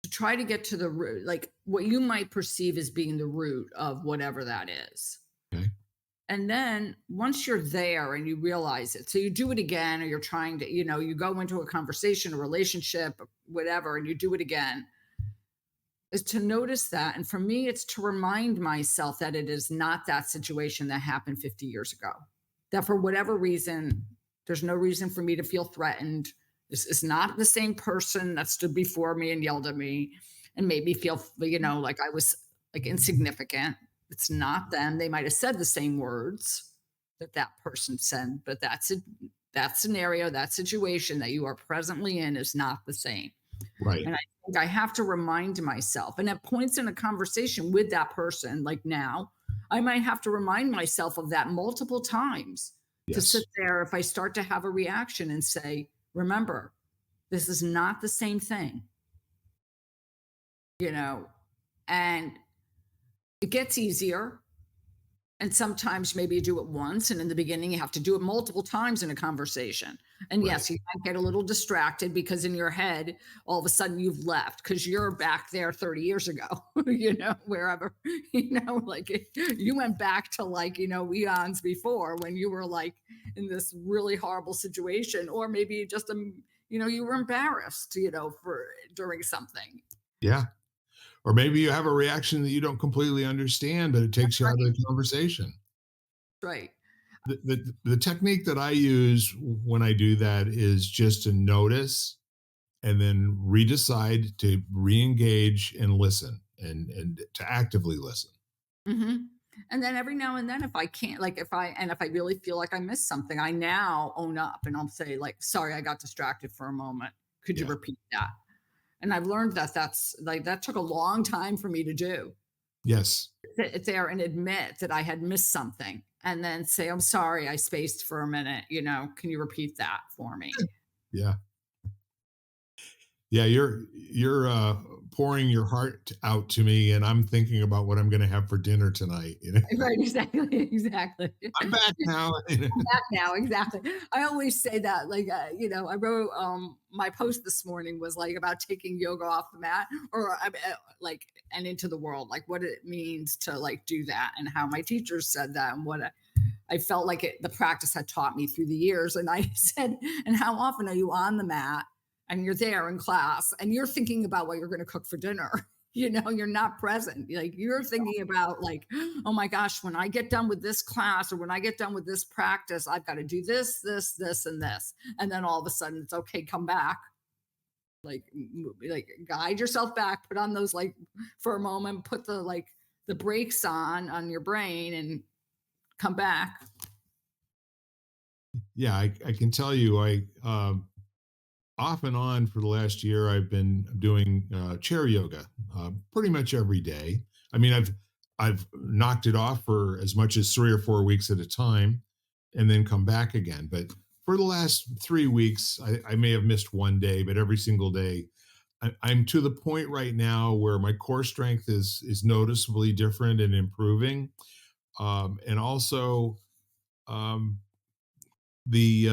To try to get to the root, like what you might perceive as being the root of whatever that is. Okay. And then once you're there and you realize it, so you do it again, or you're trying to, you go into a conversation, a relationship, whatever, and you do it again, is to notice that. And for me, it's to remind myself that it is not that situation that happened 50 years ago. That for whatever reason, there's no reason for me to feel threatened. This is not the same person that stood before me and yelled at me and made me feel, like I was like insignificant. It's not them. They might have said the same words that that person said, but that's it. that scenario, that situation that you are presently in is not the same. Right. And I think I have to remind myself, and at points in a conversation with that person, like now, I might have to remind myself of that multiple times to sit Yes. there if I start to have a reaction and say, remember, this is not the same thing, you know, and it gets easier. And sometimes maybe you do it once, and in the beginning, you have to do it multiple times in a conversation. And Right. yes, you might get a little distracted because in your head, all of a sudden you've left because you're back there 30 years ago, wherever, like you went back to like, eons before when you were like in this really horrible situation, or maybe you just, you were embarrassed, for during something. Yeah. Or maybe you have a reaction that you don't completely understand, but it takes you out of Right. the conversation. Right. The technique that I use when I do that is just to notice and then redecide to re-engage and listen and to actively listen. Mhm. And then every now and then, if I can't, like, if I really feel like I missed something, I now own up and I'll say, like, sorry, I got distracted for a moment. Could you Yeah. repeat that? And I've learned that that took a long time for me to do. Yes. Sit there and admit that I had missed something and then say, I'm sorry, I spaced for a minute. Can you repeat that for me? Yeah. Yeah, you're pouring your heart out to me, and I'm thinking about what I'm gonna have for dinner tonight, you know? Right, exactly, exactly. I'm back now. Back now, exactly. I always say that, like, I wrote my post this morning was like about taking yoga off the mat, or like, and into the world, like what it means to like do that, and how my teachers said that, and what I felt like the practice had taught me through the years. And I said, and how often are you on the mat and you're there in class and you're thinking about what you're going to cook for dinner? You're not present. Like you're thinking about like, oh my gosh, when I get done with this class or when I get done with this practice, I've got to do this, and this. And then all of a sudden it's okay, come back. Like guide yourself back, put on those like for a moment, put the brakes on your brain and come back. Yeah, I can tell you, off and on for the last year, I've been doing chair yoga pretty much every day. I mean, I've knocked it off for as much as 3 or 4 weeks at a time, and then come back again. But for the last 3 weeks, I may have missed one day, but every single day, I'm to the point right now where my core strength is noticeably different and improving, and also um, the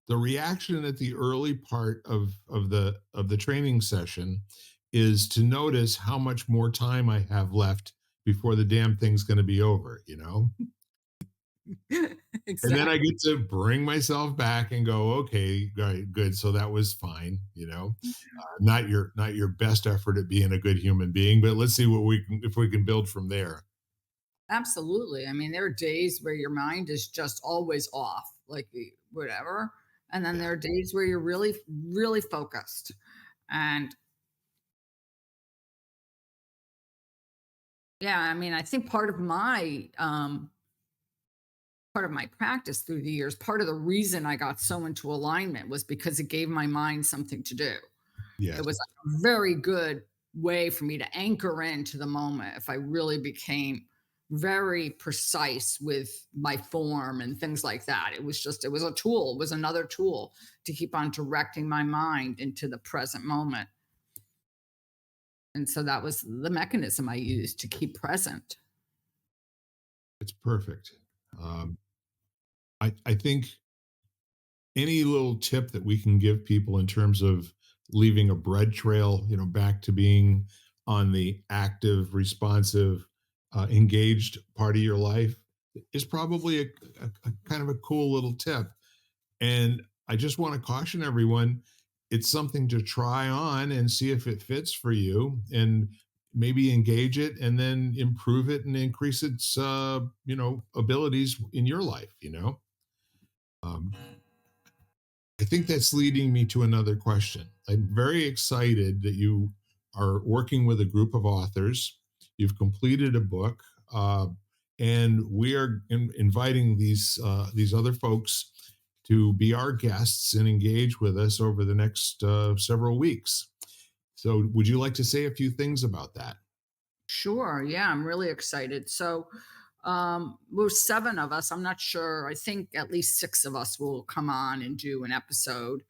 the reaction at the early part of the training session is to notice how much more time I have left before the damn thing's going to be over, and then I Exactly. get to bring myself back and go, okay, right, good, so that was fine, not your best effort at being a good human being, but let's see what we can if we can build from there. Absolutely. I mean, there are days where your mind is just always off, like whatever. And then Yeah. there are days where you're really, really focused. And yeah, I mean, I think part of my practice through the years, part of the reason I got so into alignment was because it gave my mind something to do. It Yes. was a very good way for me to anchor into the moment if I really became very precise with my form and things like that. It was a tool, it was another tool to keep on directing my mind into the present moment. And so that was the mechanism I used to keep present. It's perfect. um, I think any little tip that we can give people in terms of leaving a bread trail, back to being on the active, responsive, engaged part of your life is probably a kind of a cool little tip. And I just want to caution everyone, it's something to try on and see if it fits for you, and maybe engage it and then improve it and increase its abilities in your life. Um, I think that's leading me to another question. I'm very excited that you are working with a group of authors. You've completed a book, and we are inviting these other folks to be our guests and engage with us over the next several weeks. So, would you like to say a few things about that? Sure. Yeah, I'm really excited. So, we're seven of us. I'm not sure. I think at least six of us will come on and do an episode.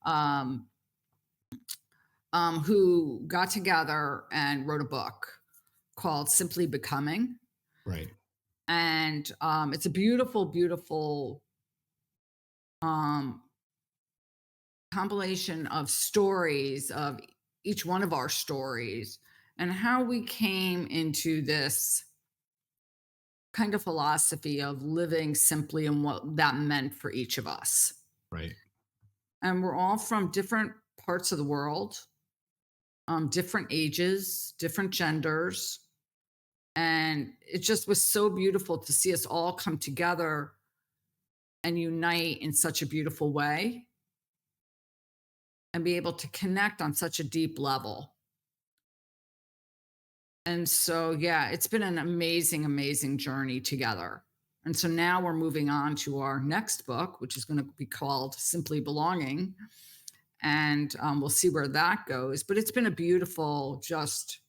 Um, who got together and wrote a book called Simply Becoming. Right. And it's a beautiful, beautiful um, compilation of stories of each one of our stories and how we came into this kind of philosophy of living simply and what that meant for each of us. Right. And we're all from different parts of the world, different ages, different genders. And it just was so beautiful to see us all come together and unite in such a beautiful way and be able to connect on such a deep level. And so, yeah, it's been an amazing, amazing journey together. And so now we're moving on to our next book, which is going to be called Simply Belonging. And we'll see where that goes. But it's been a beautiful, just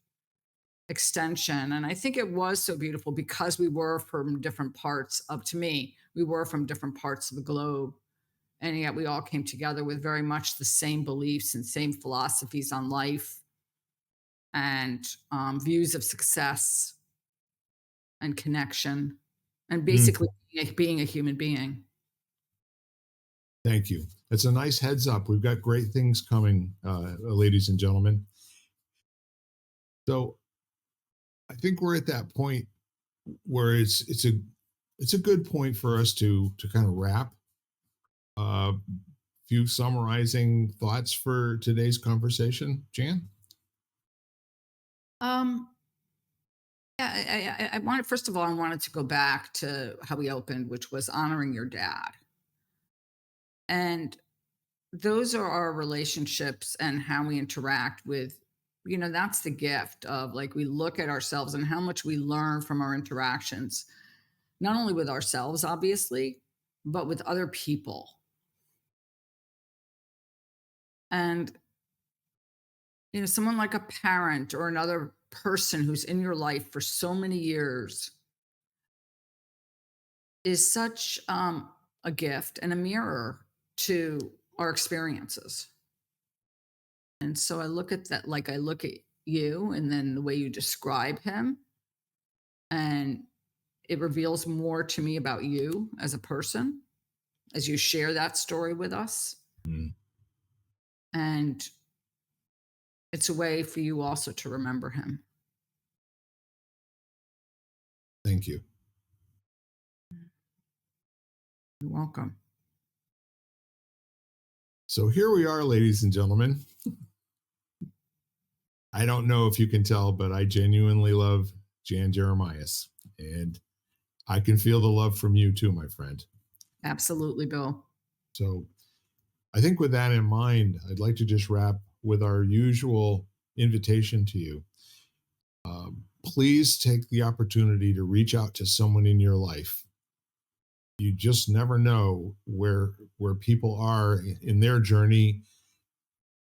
extension. And I think it was so beautiful because we were from different parts of, to me, we were from different parts of the globe. And yet we all came together with very much the same beliefs and same philosophies on life and views of success and connection and Mm, basically being a human being. thank you. It's a nice heads up. We've got great things coming, ladies and gentlemen. So, I think we're at that point where it's a good point for us to kind of wrap. Few summarizing thoughts for today's conversation, Jan? Um, yeah, I wanted, first of all, I wanted to go back to how we opened, which was honoring your dad. And those are our relationships and how we interact with, that's the gift of like we look at ourselves and how much we learn from our interactions, not only with ourselves, obviously, but with other people. And, someone like a parent or another person who's in your life for so many years is such a gift and a mirror to our experiences. And so I look at that, like I look at you and then the way you describe him, and it reveals more to me about you as a person as you share that story with us. Mm, And it's a way for you also to remember him. thank you. You're welcome. So here we are, ladies and gentlemen. I don't know if you can tell, but I genuinely love Jan Jeremias, and I can feel the love from you too, my friend. Absolutely, Bill. So I think with that in mind, I'd like to just wrap with our usual invitation to you. Please take the opportunity to reach out to someone in your life. You just never know where people are in their journey.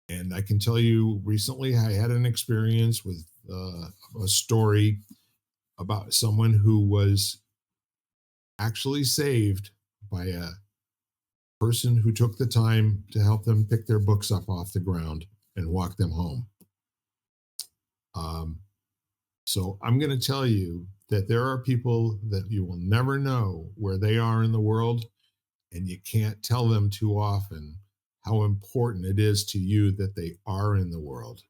And I can tell you, recently I had an experience with a story about someone who was actually saved by a person who took the time to help them pick their books up off the ground and walk them home. Um, so I'm going to tell you that there are people that you will never know where they are in the world, and you can't tell them too often how important it is to you that they are in the world.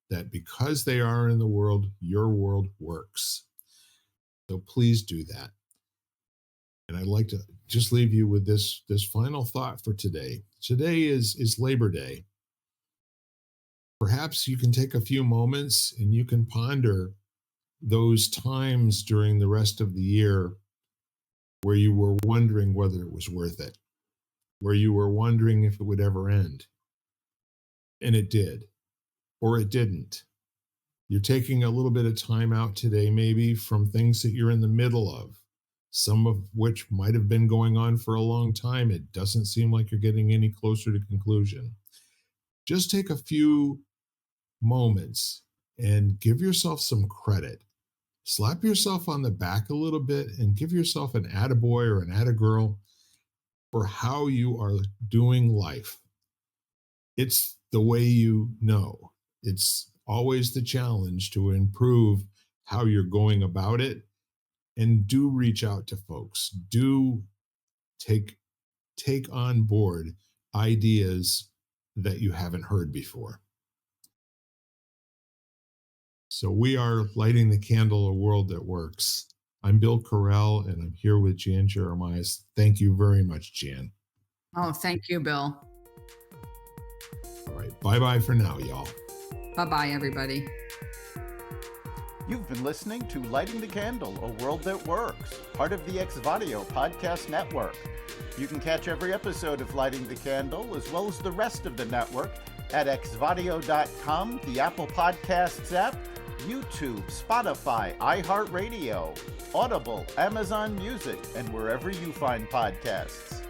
That because they are in the world, your world works. So please do that. And I'd like to just leave you with this final thought for today. Today is Labor Day. Perhaps you can take a few moments and you can ponder those times during the rest of the year where you were wondering whether it was worth it, where you were wondering if it would ever end. And it did, or it didn't. You're taking a little bit of time out today, maybe from things that you're in the middle of, some of which might have been going on for a long time. It doesn't seem like you're getting any closer to conclusion. Just take a few moments and give yourself some credit. Slap yourself on the back a little bit and give yourself an attaboy or an attagirl for how you are doing life. It's the way you know. It's always the challenge to improve how you're going about it. And do reach out to folks. Do take on board ideas that you haven't heard before. So we are lighting the candle, a world that works. I'm Bill Carell, and I'm here with Jan Jeremiah. Thank you very much, Jan. Oh, thank you, Bill. All right. Bye-bye for now, y'all. Bye-bye, everybody. You've been listening to Lighting the Candle, a World That Works, part of the Xvadio podcast network. You can catch every episode of Lighting the Candle, as well as the rest of the network, at xvadio.com, the Apple Podcasts app, YouTube, Spotify, iHeartRadio, Audible, Amazon Music, and wherever you find podcasts.